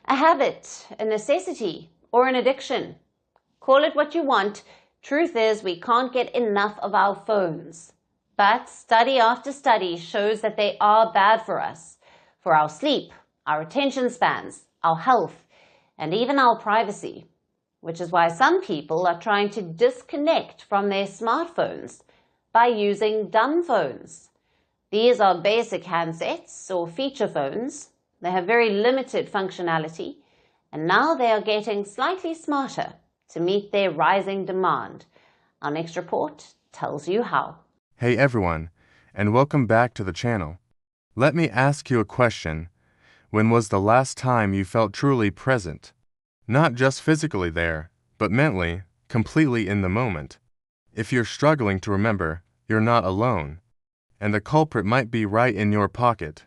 A habit, a necessity, or an addiction. Call it what you want. Truth is, we can't get enough of our phones. But study after study shows that they are bad for us, for our sleep, our attention spans, our health, and even our privacy. Which is why some people are trying to disconnect from their smartphones by using dumb phones. These are basic handsets or feature phones. They have very limited functionality, and now they are getting slightly smarter to meet their rising demand. Our next report tells you how. Hey everyone, and welcome back to the channel. Let me ask you a question. When was the last time you felt truly present? Not just physically there, but mentally, completely in the moment. If you're struggling to remember, you're not alone. And the culprit might be right in your pocket.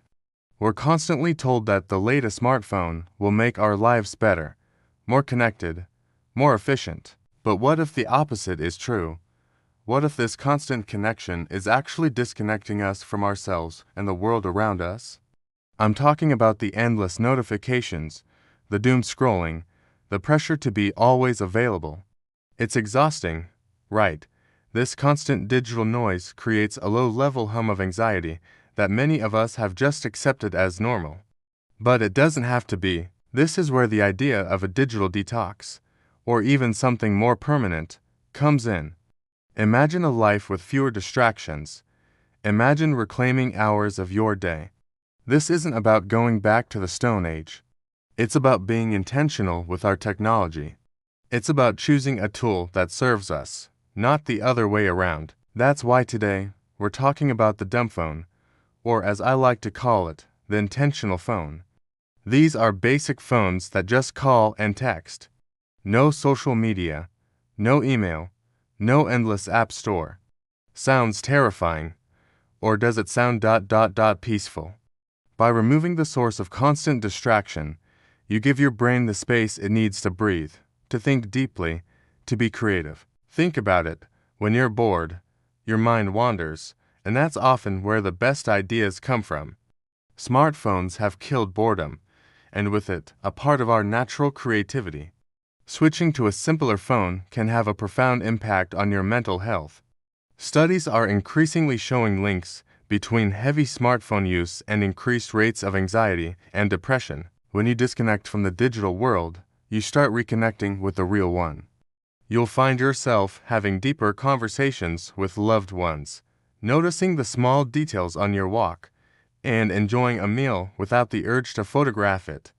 We're constantly told that the latest smartphone will make our lives better, more connected, more efficient. But what if the opposite is true? What if this constant connection is actually disconnecting us from ourselves and the world around us? I'm talking about the endless notifications, the doom scrolling, the pressure to be always available. It's exhausting, right? This constant digital noise creates a low-level hum of anxiety that many of us have just accepted as normal. But it doesn't have to be. This is where the idea of a digital detox, or even something more permanent, comes in. Imagine a life with fewer distractions. Imagine reclaiming hours of your day. This isn't about going back to the Stone Age. It's about being intentional with our technology. It's about choosing a tool that serves us, not the other way around. That's why today, we're talking about the dumbphone, or as I like to call it, the intentional phone. These are basic phones that just call and text. No social media, no email, no endless app store. Sounds terrifying. Or does it sound peaceful? By removing the source of constant distraction, you give your brain the space it needs to breathe, to think deeply, to be creative. Think about it. When you're bored, your mind wanders, and that's often where the best ideas come from. Smartphones have killed boredom, and with it, a part of our natural creativity. Switching to a simpler phone can have a profound impact on your mental health. Studies are increasingly showing links between heavy smartphone use and increased rates of anxiety and depression. When you disconnect from the digital world, you start reconnecting with the real one. You'll find yourself having deeper conversations with loved ones, noticing the small details on your walk, and enjoying a meal without the urge to photograph it.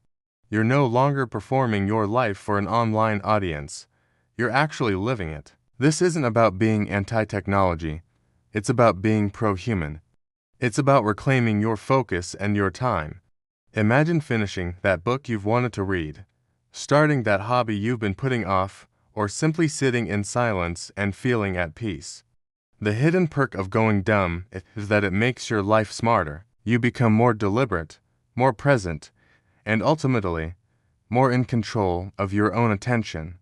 You're no longer performing your life for an online audience. You're actually living it. This isn't about being anti-technology. It's about being pro-human. It's about reclaiming your focus and your time. Imagine finishing that book you've wanted to read, starting that hobby you've been putting off, or simply sitting in silence and feeling at peace. The hidden perk of going dumb is that it makes your life smarter. You become more deliberate, more present, and ultimately, more in control of your own attention.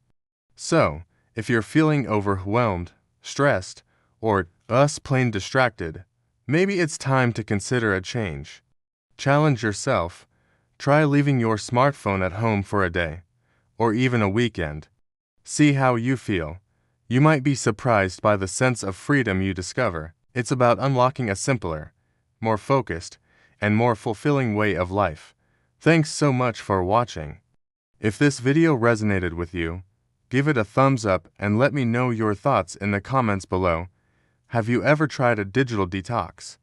So, if you're feeling overwhelmed, stressed, or plain distracted, maybe it's time to consider a change. Challenge yourself. Try leaving your smartphone at home for a day, or even a weekend. See how you feel. You might be surprised by the sense of freedom you discover. It's about unlocking a simpler, more focused, and more fulfilling way of life. Thanks so much for watching. If this video resonated with you, give it a thumbs up and let me know your thoughts in the comments below. Have you ever tried a digital detox?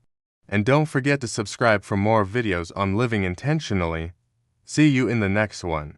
And don't forget to subscribe for more videos on living intentionally. See you in the next one.